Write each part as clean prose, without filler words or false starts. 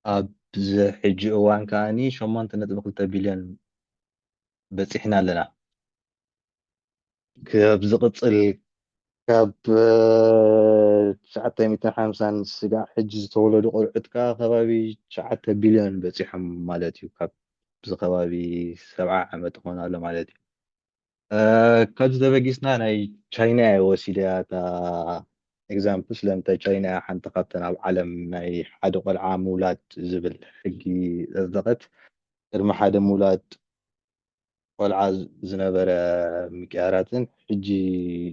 ኣብዚ ሕጂ እዋን ከዓኒ 8.2 ቢልዮን በፂሕና ኣለና። ካብ ዝቕፅል ካብ 950 ስጋዕ ሕጂ ዝተወለዱ ቆልዑት ከዓ ከባቢ 9 ቢልዮን በፂሖም ማለት እዩ። ካብ ከባቢ 70 ዓመት ክኾኑ ኣሎ ማለት እዩ። ካብዚ ተበጊስና ናይ ቻይና እየ ወሲደ እታ ኤግዛምፕል። ስለምንታይ ቻይና እያ ሓንቲ ካብተን ኣብ ዓለም ናይ ሓደ ቆልዓ ምውላድ ዝብል ሕጊ ዘጽደቐት። ቅድሚ ሓደ ምውላድ ቆልዓ ዝነበረ ምቅያራትን ሕጂ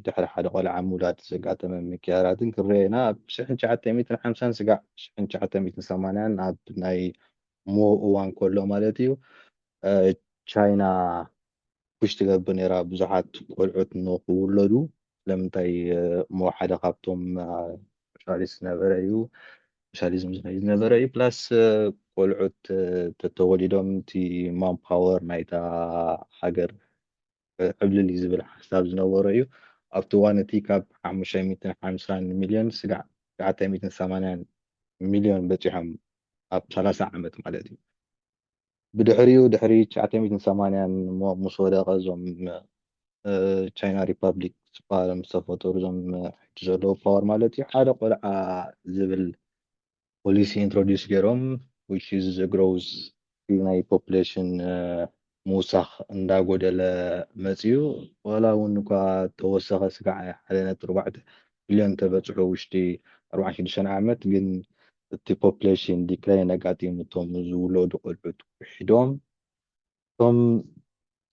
ድሕሪ ሓደ ቆልዓ ምውላድ ዘጋጠመ ምቅያራትን ክንሪኦ ኢና። ኣብ 1950 ስጋዕ 1980 ኣብ ናይ ሞ እዋን ከሎ ማለት እዩ ቻይና ፑሽ ትገብር ነይራ ብዙሓት ቆልዑት ንክውለዱ። ስለምንታይ ሞ ሓደ ካብቶም ሶሻሊስት ዝነበረ እዩ፣ ሶሻሊዝም ዝነበረ እዩ። ፕላስ ቆልዑት ተተወሊዶም እቲ ማን ፓወር ናይታ ሃገር ዕብልል እዩ ዝብል ሓሳብ ዝነበሮ እዩ። ኣብቲ እዋን እቲ ካብ 550 ሚልዮን ስጋዕ 980 ሚልዮን በፂሖም ኣብ 30 ዓመት ማለት እዩ። ብድሕሪኡ ድሕሪ 980 ምስ ወደቐ እዞም ቻይና ሪፐብሊክ ዝበሃሉ ምስ ተፈጠሩ እዞም ሕጂ ዘለዉ ፓወር ማለት እዩ ሓደ ቆልዓ ዝብል ፖሊሲ ኢንትሮዲስ ገይሮም which is grows ናይ ፖፑሌሽን ምውሳኽ እንዳጎደለ መፅዩ። ዋላ እውን እኳ ተወሰኸ ስጋዕ 1.4 ቢልዮን ተበፅሑ ውሽጢ 46 ዓመት ግን እቲ ፖፑሌሽን ዲክላይን ኣጋጢሙ እቶም ዝውለዱ ቆልዑት ውሒዶም እቶም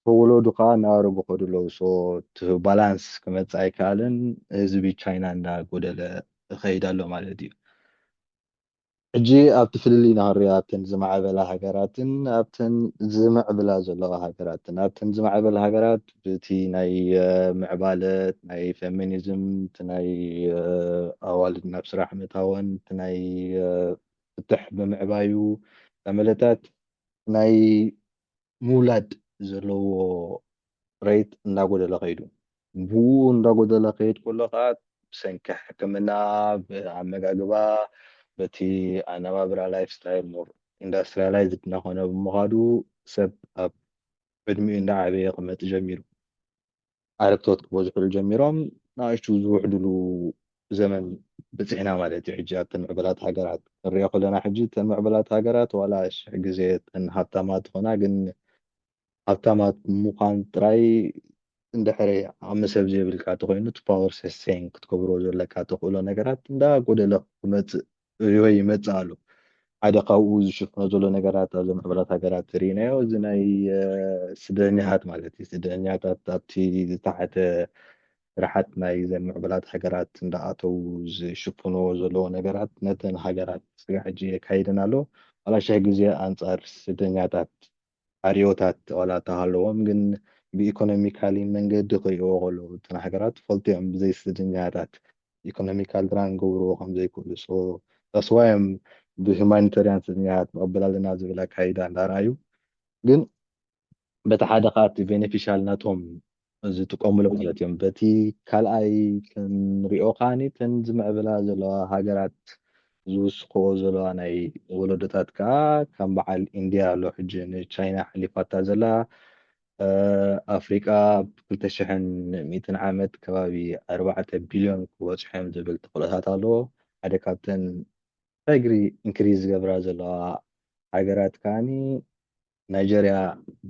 ተወለዱ ከዓ እናበረጉ ከዱ ኣለዉ። ሶ እቲ ባላንስ ክመፅእ ኣይከኣልን። ህዝቢ ቻይና እንዳጎደለ ይኸይድ ኣሎ ማለት እዩ። ሕጂ ኣብቲ ፍልልይ ንኽሪኦ ኣብተን ዝማዕበላ ሃገራትን ኣብተን ዝምዕብላ ዘለዋ ሃገራትን። ኣብተን ዝማዕበላ ሃገራት በቲ ናይ ምዕባለት ናይ ፌሚኒዝም እቲ ናይ ኣዋልድ ናብ ስራሕ ምእታወን እቲ ናይ ፍትሕ ብምዕባዩ ተመለታት ናይ ምውላድ ዘለዎ ሬት እንዳጎደለ ኸይዱ። ብኡ እንዳጎደለ ኸይድ ከሎ ከዓ ብሰንኪ ሕክምና ብኣመጋግባ በቲ ኣነባብራ ላይፍ ስታይል ሞር ኢንዳስትሪያላይዝድ እናኾነ ብምኻዱ ሰብ ኣብ ዕድሚኡ እንዳዓበየ ክመፅእ ጀሚሩ ዓረክቶት ክበዝሕሉ ጀሚሮም ንኣሽቱ ዝውሕድሉ ዘመን በፂሕና ማለት እዩ። ሕጂ ኣብተን ምዕበላት ሃገራት ክንሪኦ ከለና ሕጂ እተን ምዕበላት ሃገራት ዋላ ሽሕ ግዜ እተን ሃብታማት ኮና ግን ሃብታማት ምዃን ጥራይ እንድሕሪ ዓቕሚ ሰብ ዘይብልካ እንተኮይኑ እቲ ፓወር ሰስቴን ክትገብሮ ዘለካ ተኽእሎ ነገራት እንዳጎደለ ክመፅእ ወይ ይመፅእ ኣሎ። ሓደ ካብኡ ዝሽፍኖ ዘሎ ነገራት ኣብ ምዕበላት ሃገራት ርኢናዮ እዚ ናይ ስደተኛታት ማለት እዩ። ስደተኛታት ኣብቲ ዝተሓተ ስራሓት ናይ ዘን ምዕበላት ሃገራት እንዳኣተው ዝሽፍንዎ ዘለዎ ነገራት ነተን ሃገራት ስጋዕ ሕጂ የካይደን ኣሎ። ዋላ ሽሕ ግዜ ኣንፃር ስደተኛታት ዓርዮታት ዋላ እንተሃለዎም ግን ብኢኮኖሚካሊ መንገዲ ክሪእዎ ከለዉ እተን ሃገራት ፈልጥዮም ብዘይ ስደተኛታት ኢኮኖሚካል ራን ገብርዎ ከም ዘይክእሉ ተስዋዮም ብሁማኒታርያን ስደተኛታት ንቕበል ኣለና ዝብል ኣካይዳ እንዳርኣዩ ግን በቲ ሓደ ከዓ እቲ ቤኔፊሻል ናቶም ዝጥቀምሎም ማለት እዮም። በቲ ካልኣይ ክንሪኦ ከዓኒ እተን ዝምዕብላ ዘለዋ ሃገራት ዝውስኽዎ ዘለዋ ናይ ወለዶታት ከዓ ከም በዓል ኢንድያ ኣሎ ሕጂ ንቻይና ሓሊፋታ ዘላ። ኣፍሪቃ ብ2100 ዓመት ከባቢ 4 ቢልዮን ክበፅሑ እዮም ዝብል ተኽእሎታት ኣለዎ። ሓደ ካብተን እግሪ ኢንክሪዝ ዝገብራ ዘለዋ ሃገራት ከዓኒ ናይጀርያ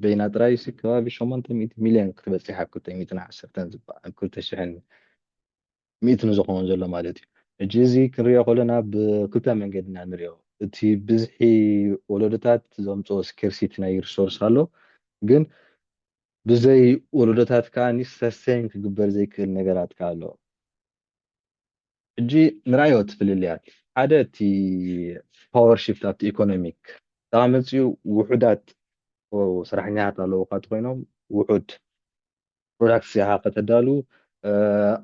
በይና ጥራይ ከባቢ 800 ሚልዮን ክትበፅሕ ኣብ 2010 ዝበሃል 2100 ዝኸውን ዘሎ ማለት እዩ። ሕጂ እዚ ክንሪኦ ከለና ብክልተ መንገዲ ኢና ንሪኦ። እቲ ብዝሒ ወለዶታት ዘምፅኦ ስኬርሲቲ ናይ ሪሶርስ ኣሎ ግን ብዘይ ወለዶታት ከዓኒ ሰስቴን ክግበር ዘይክእል ነገራት ከዓ ኣሎ። ሕጂ ንራእዮ እቲ ፍልልያት ሓደ እቲ ፓወር ሽፍት ኣብቲ ኢኮኖሚክ ተቐመፅኡ ውሑዳት ስራሕኛታት ኣለዉካ ኮይኖም ውሑድ ፕሮዳክትስ ኢኻ ከተዳሉ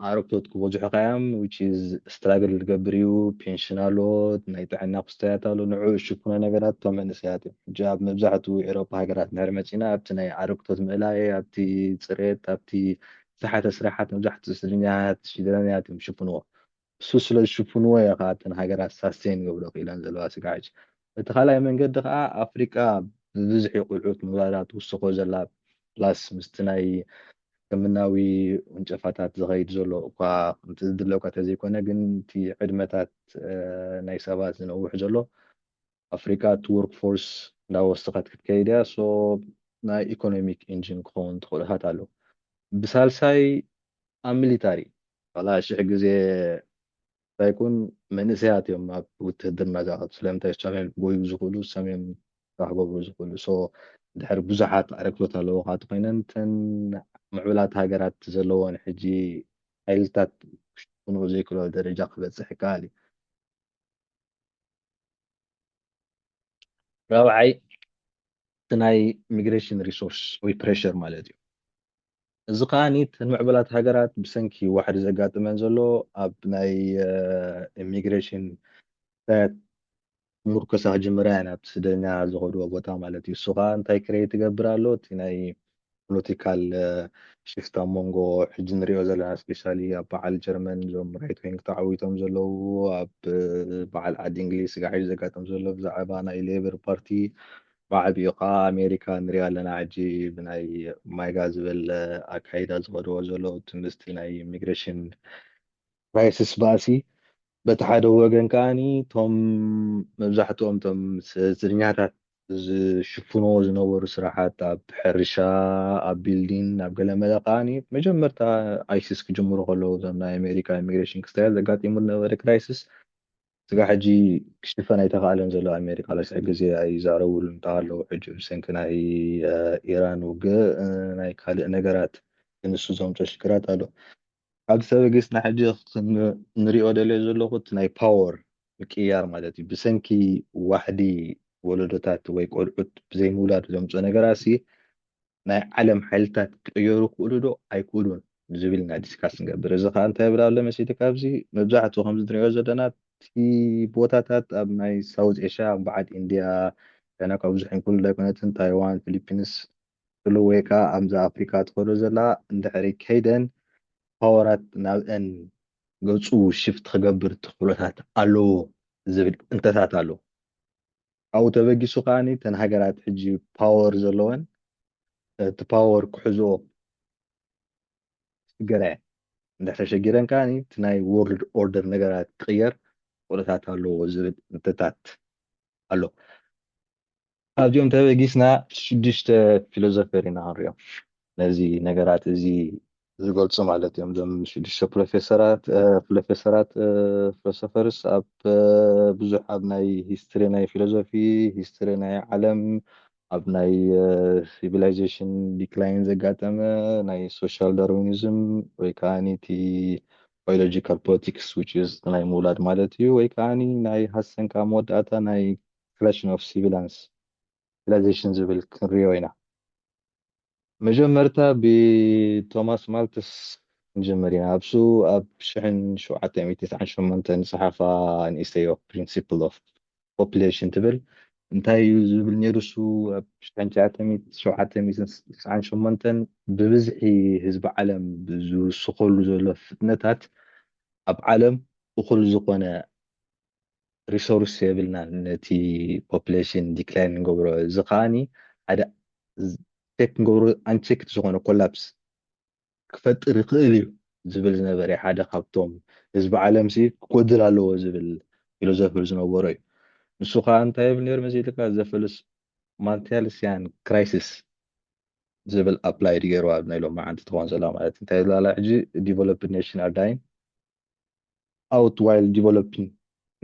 ኣረክቶት ክበዝሑ ከዮም which is ስትራግል ዝገብር እዩ። ፔንሽን ኣሎ፣ ናይ ጥዕና ክስታያት ኣሎ፣ ንዕኡ ዝሽፍኖ ነገራት እቶም መንእሰያት እዮም። ሕጂ ኣብ መብዛሕትኡ ኤውሮፓ ሃገራት እንድሕር መፂና ኣብቲ ናይ ኣረክቶት ምእላይ ኣብቲ ፅሬት ኣብቲ ዝሓተ ስራሓት መብዛሕትኡ ስደተኛታት ሽደራንያት እዮም ዝሽፍንዎ። እሱ ስለ ዝሽፍንዎ እየ ከዓ እተን ሃገራት ሳስቴን ገብሮ ክኢለን ዘለዋ ስጋዕ ሕጂ እቲ ካልኣይ መንገዲ ከዓ ኣፍሪቃ ብብዝሒ ቁልዑት ምውላዳት ውስኮ ዘላ ፕላስ ምስቲ ናይ ሕክምናዊ ውንጨፋታት ዝኸይድ ዘሎ እኳ እቲ ዝድለውካ ተዘይኮነ ግን እቲ ዕድመታት ናይ ሰባት ዝነውሕ ዘሎ ኣፍሪካ እቲ ወርክ ፎርስ እንዳወሰኸት ክትከይድ እያ ሶ ናይ ኢኮኖሚክ ኢንጂን ክኸውን ትኽእልታት ኣለዉ ብሳልሳይ ኣብ ሚሊታሪ ሽሕ ግዜ ይኩን መንእሰያት እዮም ኣብ ውትድርና ዝኣቱ ስለምንታይ ሰመም ክጎዩ ዝኽእሉ ሰመም ክገብሩ ዝኽእሉ ሶ ድሕሪ ብዙሓት ኣረክቶት ኣለዉካ እቲ ኮይነን እተን ምዕቡላት ሃገራት ዘለዎን ሕጂ ሓይልታት ክሽፍንዎ ዘይክእሎ ደረጃ ክበፅሕ ይከኣል እዩ ራብዓይ እቲ ናይ ኢሚግሬሽን ሪሶርስ ወይ ፕሬሸር ማለት እዩ እዚ ከዓኒ እተን ምዕቡላት ሃገራት ብሰንኪ ዋሕዲ ዘጋጥመን ዘሎ ኣብ ናይ ኢሚግሬሽን ምርኮሳ ክጅምራ እየን ኣብቲ ስደተኛ ዝኸድዎ ቦታ ማለት እዩ እሱ ከዓ እንታይ ክሬት ትገብር ኣሎ እቲ ናይ ፖለቲካል ሽፍት ኣብ መንጎ ሕጂ ንሪኦ ዘለና ስፔሻሊ ኣብ በዓል ጀርመን እዞም ራይት ዊንግ ተዓዊቶም ዘለው ኣብ በዓል ዓዲ እንግሊዝ ስጋዕ ሕጂ ዘጋጥም ዘሎ ብዛዕባ ናይ ሌበር ፓርቲ ብዓቢኡ ከዓ ኣሜሪካ ንሪኣ ኣለና ሕጂ ብናይ ማይጋ ዝብል ኣካይዳ ዝኸድዎ ዘሎ እቲ ምስቲ ናይ ኢሚግሬሽን ክራይሲስ ባእሲ በቲ ሓደ ወገን ከዓኒ እቶም መብዛሕትኦም እቶም ስደተኛታት ዝሽፍንዎ ዝነበሩ ስራሓት ኣብ ሕርሻ ኣብ ቢልዲን ኣብ ገለመለ ከዓኒ መጀመርታ ኣይሲስ ክጅምሩ ከለዉ እዞም ናይ ኣሜሪካ ኢሚግሬሽን ክስተያል ዘጋጢሙ ዝነበረ ክራይሲስ ስጋ ሕጂ ክሽፈን ኣይተኸኣለን ዘሎ ኣሜሪካ ለስዕ ግዜ ኣይዛረብሉ እንተሃለዉ ሕጂ ብሰንኪ ናይ ኢራን ውግእ ናይ ካልእ ነገራት ክንሱ ዘምፆ ሽግራት ኣሎ ኣብ ሰበግስና ሕጂ ንሪኦ ደልዮ ዘለኹ እቲ ናይ ፓወር ምቅያር ማለት እዩ ብሰንኪ ዋሕዲ ወለዶታት ወይ ቆልዑት ብዘይምውላድ ዘምፆ ነገራት ናይ ዓለም ሓይልታት ክቅየሩ ክእሉ ዶ ኣይክእሉን ዝብል ኢና ዲስካስ ንገብር እዚ ከዓ እንታይ የብል ኣሎ መሲቲ ካብዚ መብዛሕትኡ ከምዚ ንሪኦ ዘለና እቲ ቦታታት ኣብ ናይ ሳውዝ ኤሽያ በዓል ኢንድያ ቻይና ካብ ብዙሕ ይኩን ኣይኮነትን ታይዋን ፊሊፒንስ ፍሉ ወይ ከዓ ኣብዛ ኣፍሪካ ትኸዶ ዘላ እንድሕሪ ከይደን ፓወራት ናብአን ገፁ ሽፍት ክገብር ትኽእሎታት ኣለዎ ዝብል እንተታት ኣሎ ኣብኡ ተበጊሱ ከዓኒ እተን ሃገራት ሕጂ ፓወር ዘለወን እቲ ፓወር ክሕዝኦ ሽግረ እየን እንድሕር ተሸጊረን ከዓኒ እቲ ናይ ወርልድ ኦርደር ነገራት ክቅየር ክእሎታት ኣለዎ ዝብል እንተታት ኣሎ ኣብዚኦም ተበጊስና ሽዱሽተ ፊሎዞፈር ኢና ክንሪኦም ነዚ ነገራት እዚ ዝገልፁ ማለት እዮም እዞም ሽዱሽተ ፊሎሶፈርስ ኣብ ብዙሕ ኣብ ናይ ሂስትሪ ናይ ፊሎዞፊ ሂስትሪ ናይ ዓለም ኣብ ናይ ሲቪላይዜሽን ዲክላይን ዘጋጠመ ናይ ሶሻል ዳርዊኒዝም ወይ ከዓኒ እቲ ባዮሎጂካል ፖለቲክስ ዊች ኢዝ ናይ ምውላድ ማለት እዩ ወይ ከዓኒ ናይ ሃሰንካ መወዳእታ ናይ ክላሽን ኦፍ ሲቪላይዜሽን ዝብል ክንሪኦ ኢና መጀመርታ ብቶማስ ማልተስ ንጀምር ኢና ኣብሱ ኣብ 1798 ዝፀሓፋ ንእስተዮ ፕሪንሲፕል ኦፍ ፖፑሌሽን ትብል እንታይ እዩ ዝብል ነይሩ እሱ ኣብ 1798 ብብዝሒ ህዝቢ ዓለም ብዝውስኸሉ ዘሎ ፍጥነታት ኣብ ዓለም እኩል ዝኾነ ሪሶርስ የብልናን ነቲ ፖፑሌሽን ዲክላይን ንገብሮ እዚ ከዓኒ ሓደ ቼክ ንገብሮ አንቼክድ ዝኾነ ኮላፕስ ክፈጥር ይኽእል እዩ ዝብል ዝነበረ ሓደ ካብቶም ህዝቢ ዓለም ክጎድል ኣለዎ ዝብል ፊሎዞፈር ዝነበሮ እዩ ንሱ ከዓ እንታይ የብል ነይሩ መሲልካ ዘፈልስ ማልቲያልስያን ክራይሲስ ዝብል ኣፕላይ ገይሩ ኣብ ናይ ሎሚ ዓንቲ ትኾን ዘላ ማለት እንታይ ዝላላ ሕጂ ዲቨሎፕድ ኔሽን ኣር ዳይንግ out while developing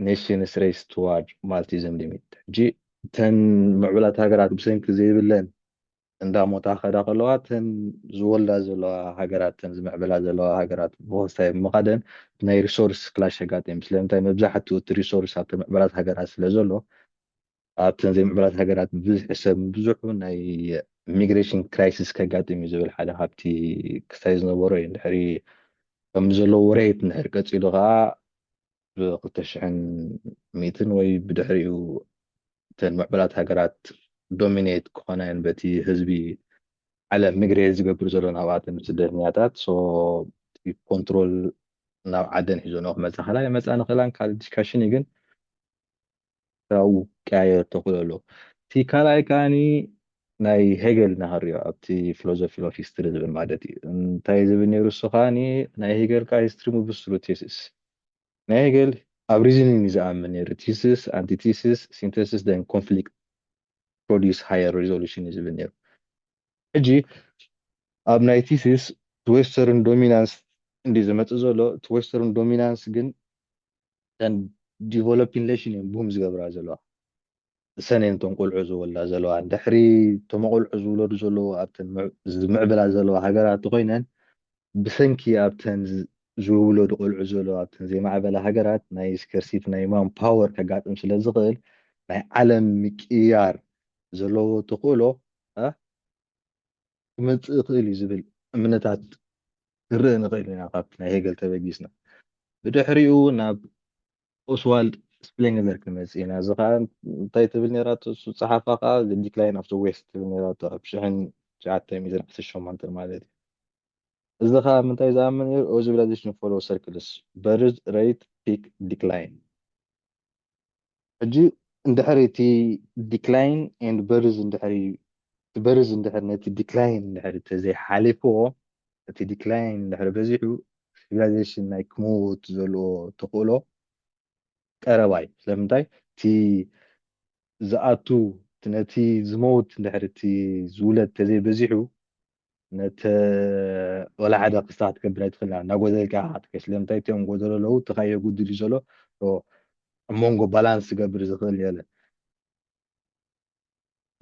nations race toward multism limit ሕጂ እተን ምዕቡላት ሃገራት ብሰንኪ ዘይብለን እንዳሞታ ከዳ ከለዋ እተን ዝወልዳ ዘለዋ ሃገራት እተን ዝምዕብላ ዘለዋ ሃገራት ብወሳይ ምኻደን ናይ ሪሶርስ ክላሽ የጋጥም ስለምንታይ መብዛሕትኡ እቲ ሪሶርስ ኣብተን ምዕቡላት ሃገራት ስለ ዘሎ ኣብተን ዘይምዕቡላት ሃገራት ብብዝሒ ሰብ ብዙሑ ናይ ኢሚግሬሽን ክራይሲስ ከጋጥም እዩ ዝብል ሓደ ካብቲ ክስታይ ዝነበሮ እዩ እንድሕሪ ከም ዘለዎ ሬት እንድሕር ቀፂሉ ከዓ ብ2000 ወይ ብድሕሪኡ እተን ምዕቡላት ሃገራት ዶሚኔት ክኾና እየን በቲ ህዝቢ ዓለም ሚግሬት ዝገብር ዘሎ ናብኣተን ስደተኛታት ሶ ኮንትሮል ናብ ዓደን ሒዞ ነው ክመፅእ ካልኣይ መፅእ ንኽእላን ካልእ ዲስካሽን እዩ ግን ካብኡ ቀያየር ተኽእሎ ኣሎ እቲ ካልኣይ ከዓኒ ናይ ሄገል ናሃርዮ ኣብቲ ፊሎዞፊ ኦፍ ሂስትሪ ዝብል ማለት እዩ እንታይ ዝብል ነይሩ እሱ ከዓኒ ናይ ሄገል ከዓ ሂስትሪ ሙቭስ ትሩ ቴሲስ ናይ ሄገል ኣብ ሪዝኒንግ እዩ ዝኣምን ነይሩ ቲሲስ አንቲቲሲስ ሲንተሲስ ደን ኮንፍሊክት ፕሮዲስ ሃየር ሪዞሉሽን እዩ ዝብል ነይሩ ሕጂ ኣብ ናይ ቲሲስ ዌስተርን ዶሚናንስ እንዲ ዝመፅእ ዘሎ እቲ ዌስተርን ዶሚናንስ ግን ተን ዲቨሎፒንግ ኔሽን እዮም ቡም ዝገብራ ዘለዋ ሰነን እቶም ቆልዑ ዝወልዳ ዘለዋ ድሕሪ እቶም ቆልዑ ዝውለዱ ዘለዉ ኣብተን ዝምዕብላ ዘለዋ ሃገራት ኮይነን ብሰንኪ ኣብተን ዝውለዱ ቆልዑ ዘለዋ ኣብተን ዘይማዕበላ ሃገራት ናይ ስከርሲቲ ናይ ማን ፓወር ከጋጥም ስለ ዝኽእል ናይ ዓለም ምቅያር ዘለዎ ተኽእሎ ክመፅእ ይኽእል እዩ ዝብል እምነታት ክርእ ንኽእል ኢና ካብቲ ናይ ሄገል ተበጊስና ብድሕሪኡ ናብ ኦስዋልድ ስፕሌንገር ክመፅእ ኢና እዚ ከዓ እንታይ ትብል ነራቶ እሱ ፀሓፋ ከዓ ዲክላይን ኦፍ ዘ ዌስት ትብል ነራቶ ኣብ 1918 ማለት እዩ እዚ ከዓ ምንታይ ዝኣምን ነይሩ ኦዚቢላይዜሽን ፎሎ ሰርክልስ በርዝ ሬት ፒክ ዲክላይን ሕጂ እንድሕሪ እቲ ዲክላይን ኤንድ በርዝ እንድሕሪ በርዝ እንድሕሪ ነቲ ዲክላይን እንድሕሪ ተዘይሓሊፍዎ እቲ ዲክላይን እንድሕሪ በዚሑ ሲቪላይዜሽን ናይ ክምውት ዘለዎ ተኽእሎ ቀረባ እዩ ስለምንታይ እቲ ዝኣቱ ነቲ ዝመውት እንድሕሪ እቲ ዝውለድ ተዘይበዚሑ ነቲ ወላ ሓደ ክስታ ክትገብር ኣይትኽእልና እናጎደልካ ክትከይ ስለምንታይ እትኦም ጎደሎ ኣለዉ እቲ ካዮ ጉድል እዩ ዘሎ ኣብ መንጎ ባላንስ ዝገብር ዝኽእል የለን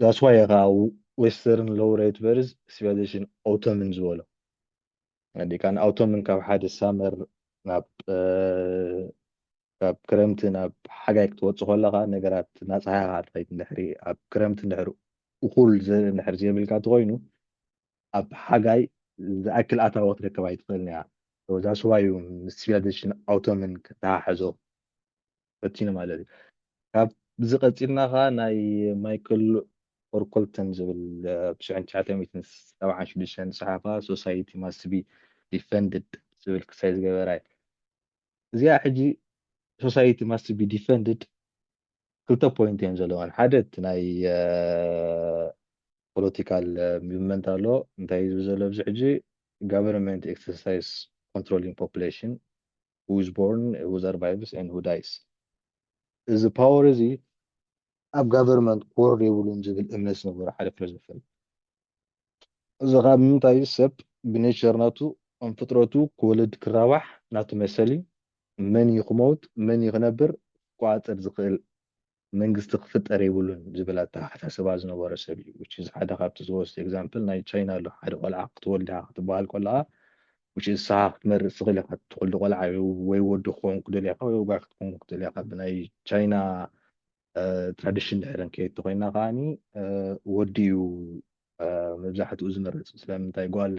ዛስ ዋይ ከዓ ዌስተርን ሎው ሬት በርዝ ሲቪላይዜሽን ኦቶምን ዝበሎ ካን ኣውቶምን ካብ ሓደ ሳመር ናብ ካብ ክረምቲ ናብ ሓጋይ ክትወፅእ ከለካ ነገራት እናፀሓይካ ትኸይድ እንድሕሪ ኣብ ክረምቲ እንድሕሪ እኩል እንድሕሪ ዘየብልካ እንተኮይኑ ኣብ ሓጋይ ዝኣክል ኣታዊ ክትረክብ ኣይትኽእልን እያ ዛስ ዋይ ምስ ሲቪላይዜሽን ኣውቶምን ከተሓሕዞ ፈቲኑ ማለት እዩ ካብ ዝቐፂልና ከዓ ናይ ማይክል ኦርኮልተን ዝብል ብ1976 ዝፀሓፋ ሶሳይቲ ማስት ቢ ዲፈንድድ ዝብል ክሳይ ዝገበራ እዩ እዚኣ ሕጂ ሶሳይቲ ማስት ቢ ዲፈንድድ ክልተ ፖይንት እዮም ዘለዋን ሓደ እቲ ናይ ፖለቲካል ሙቭመንት ኣሎ እንታይ እዩ ዘሎ ኣብዚ ሕጂ government exercise controlling population who is born who survives and who dies እዚ ፓወር እዚ ኣብ ጋቨርንመንት ኮር የብሉን ዝብል እምነት ዝነበሩ ሓደ ፊሎዞፈር እዚ ካብ ምንታይ ሰብ ብኔቸር ናቱ ኣብ ፍጥረቱ ክወልድ ክራባሕ ናቱ መሰሊ መን እዩ ክመውት መን እዩ ክነብር ክቆፃፀር ዝኽእል መንግስቲ ክፍጠር የብሉን ዝብል ኣተሓሳስባ ዝነበረ ሰብ እዩ which is ሓደ ካብቲ ዝወስድ ኤግዛምፕል ናይ ቻይና ኣሎ ሓደ ቆልዓ ክትወልድ ኢኻ ክትበሃል ከለካ which is ንስኻ ክትመርፅ ትኽእል ኢኻ ትወልድ ቆልዓ ወይ ወዲ ክኸውን ክደልያ ኢኻ ወይ ጓል ክትከውን ክደልያ ኢኻ ብናይ ቻይና ትራዲሽን ድሕሪ ከይድ ተኮይንና ከዓኒ ወዲ እዩ መብዛሕትኡ ዝመርፅ ስለምንታይ ጓል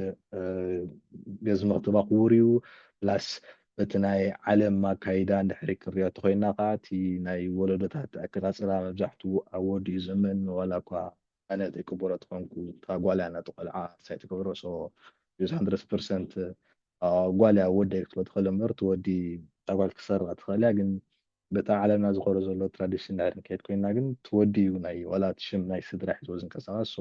ገዝሚ ክትባ ክቡር እዩ ፕላስ እቲ ናይ ዓለም ኣካይዳ እንድሕሪ ክንሪኦ ተኮይንና ከዓ እቲ ናይ ወለዶታት ኣከታፅላ መብዛሕትኡ ኣብ ወዲ እዩ ዝእመን ዋላ እኳ ኣነ ዘይክበሮ ተኮንኩ እታ ጓል እያ ነቲ ቆልዓ ሳይ ትገብሮ 100% ጓል እያ ወደይ ክትሎ ትኽእል እምበር እቲ ወዲ እታ ጓል ክሰርቃ ትኽእል እያ ግን በታ ዓለምና ዝኮረ ዘሎ ትራዲሽን ድሕሪ ንከይድ ኮይንና ግን እቲ ወዲ እዩ ናይ ዋላ እቲ ሽም ናይ ስድራ ሒዙ ዝንቀሳቐስ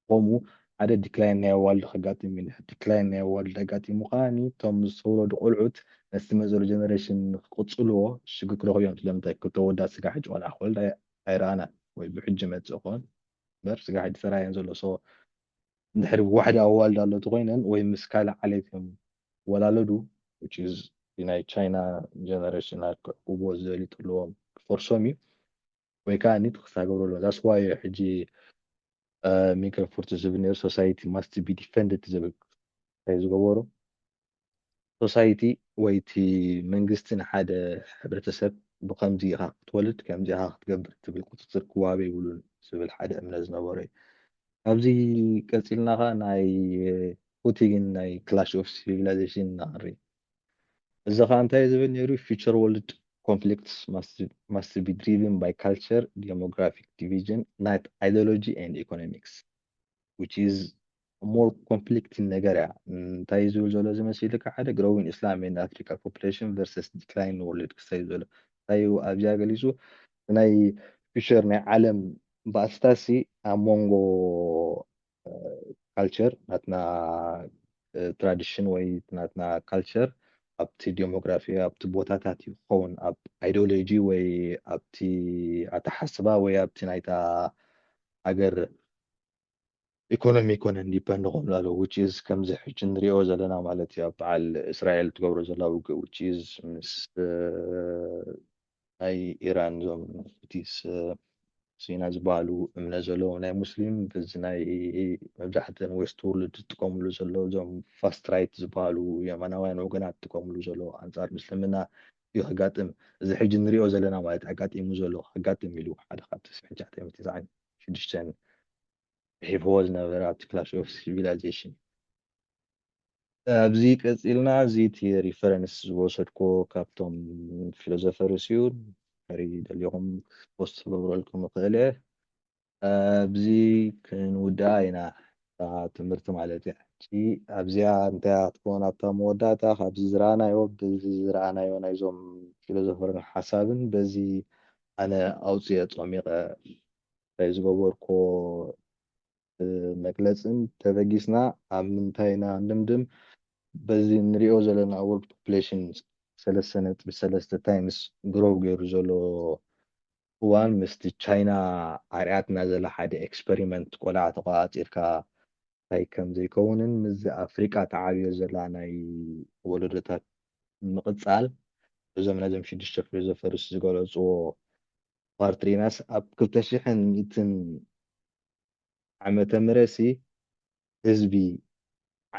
ከምኡ ሓደ ዲክላይን ናይ ኣዋልዱ ከጋጥም እዩ ዲክላይን ናይ ኣዋልዱ ኣጋጢሙ ከዓኒ እቶም ዝተወለዱ ቆልዑት ነቲ ዝመፅእ ዘሎ ጀነሬሽን ክቅፅልዎ ሽግር ክረኽቡ እዮም ስለምንታይ ክልተ ወዳት ስጋ ሕጂ ቆልዓ ክወልዳ ኣይረኣናን ወይ ብሕጂ መፅእ ክኾን እምበር ስጋ ሕጂ ተራእየን ዘሎ እንድሕሪ ዋሕደ ኣዋልድ ኣሎ እንተኮይነን ወይ ምስ ካልእ ዓሌት እዮም ወላለዱ which is ናይ ቻይና ጀነሬሽን ክዕቅብዎ ዝደልዩ ኣለዎም ክፈርሶም እዩ ወይ ከዓ ኒት ክሳገብሩ ኣለዎ ዛስ ዋይ ሕጂ ሚካኤል ፉርት ዝብል ነይሩ ሶሳይቲ ማስት ቢ ዲፈንድድ ዝብል እንታይ ዝገበሩ ሶሳይቲ ወይ እቲ መንግስቲ ንሓደ ሕብረተሰብ ብከምዚ ኢኻ ክትወልድ ከምዚ ኢኻ ክትገብር ትብል ቁፅፅር ክዋሃብ የብሉን ዝብል ሓደ እምነት ዝነበሮ እዩ ኣብዚ ቀፂልና ኸ ናይ ፑቲግን ናይ ክላሽ ኦፍ ሲቪላይዜሽን ንርኢ እዚ ኸ እንታይ ዝብል ነይሩ ፊቸር ወርልድ conflicts must be driven by culture, demographic division, not ideology and economics, which is more conflicting ነገር እያ እንታይ ዝብል ዘሎ ዝመስለካ ሓደ growing Islam and African population versus decline world ክሳይ ዘሎ እንታይ ኣብዚኣ ገሊፁ ናይ ፊሸር ናይ ዓለም ባእስታሲ ኣብ ሞንጎ ካልቸር ናትና ትራዲሽን ወይ ናትና ካልቸር ኣብቲ ዴሞግራፊ ኣብቲ ቦታታት ይኸውን ኣብ ኣይዲዮሎጂ ወይ ኣብቲ ኣተሓስባ ወይ ኣብቲ ናይታ ሃገር ኢኮኖሚ ይኮነን ዲፐንድ ክኾኑ ኣለዉ which is ከምዚ ሕጂ ንሪኦ ዘለና ማለት እዩ ኣብ በዓል እስራኤል ትገብሮ ዘላ ውግእ which is ምስ ናይ ኢራን እዞም ሁቲስ ሲና ዝበሃሉ እምነት ዘለዎም ናይ ሙስሊም በዚ ናይ መብዛሕትአን ዌስት ወርልድ ዝጥቀምሉ ዘለዉ እዞም ፋስት ራይት ዝበሃሉ የማናውያን ወገናት ዝጥቀምሉ ዘለዉ ኣንጻር ምስልምና እዩ ከጋጥም እዚ ሕጂ ንሪኦ ዘለና ማለት ኣጋጢሙ ዘሎ ከጋጥም ኢሉ ሓደ ካብ 1996 ሒፍዎ ዝነበረ ኣብቲ ክላሽ ኦፍ ሲቪላይዜሽን ኣብዚ ቀፂልና እዚ እቲ ሪፈረንስ ዝወሰድኮ ካብቶም ፊሎዞፈርስ እዩ ሕሪ ደሊኹም ፖስት ክገብረልኩም ይኽእል እየ ኣብዚ ክንውዳእ ኢና ትምህርቲ ማለት እዩ ሕጂ ኣብዚኣ እንታይ ክትከውን ኣብታ መወዳእታ ካብዚ ዝረኣናዮ በዚ ዝረኣናዮ ናይዞም ፊሎዞፈርን ሓሳብን በዚ ኣነ ኣውፅየ ፀሚቐ እንታይ ዝገበርኮ መግለፅን ተበጊስና ኣብ ምንታይ ኢና ንድምድም በዚ እንሪኦ ዘለና ወርልድ ፖፑሌሽን 3.3 ታይምስ ግሮው ገይሩ ዘሎ እዋን ምስቲ ቻይና ኣርኣያትና ዘላ ሓደ ኤክስፐሪመንት ቆልዓ ተቆፃፂርካ እንታይ ከም ዘይከውንን ምዚ ኣፍሪቃ ተዓብዮ ዘላ ናይ ወለዶታት ምቕፃል እዞም ነዞም 6 ፊሎዞፈርስ ዝገለፅዎ ፓርትሪናስ ኣብ 2100 ዓመተ ምህረት ህዝቢ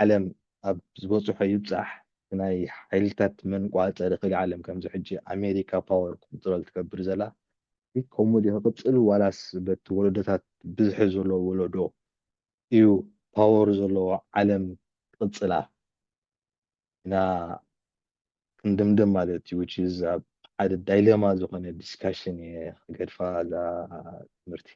ዓለም ኣብ ዝበፅሖ ይብፃሕ ናይ ሓይልታት መንቋፀሪ ክሊ ዓለም ከምዚ ሕጂ ኣሜሪካ ፓወር ኮንትሮል ትገብር ዘላ ከምኡ ድዩ ክቅፅል ዋላስ በቲ ወለዶታት ብዝሒ ዘለዎ ወለዶ እዩ ፓወር ዘለዎ ዓለም ክቅፅላ ኢና ክንድምድም ማለት እዩ which is ኣብ ሓደ ዳይለማ ዝኾነ ዲስካሽን እየ ክገድፋ እዛ ትምህርቲ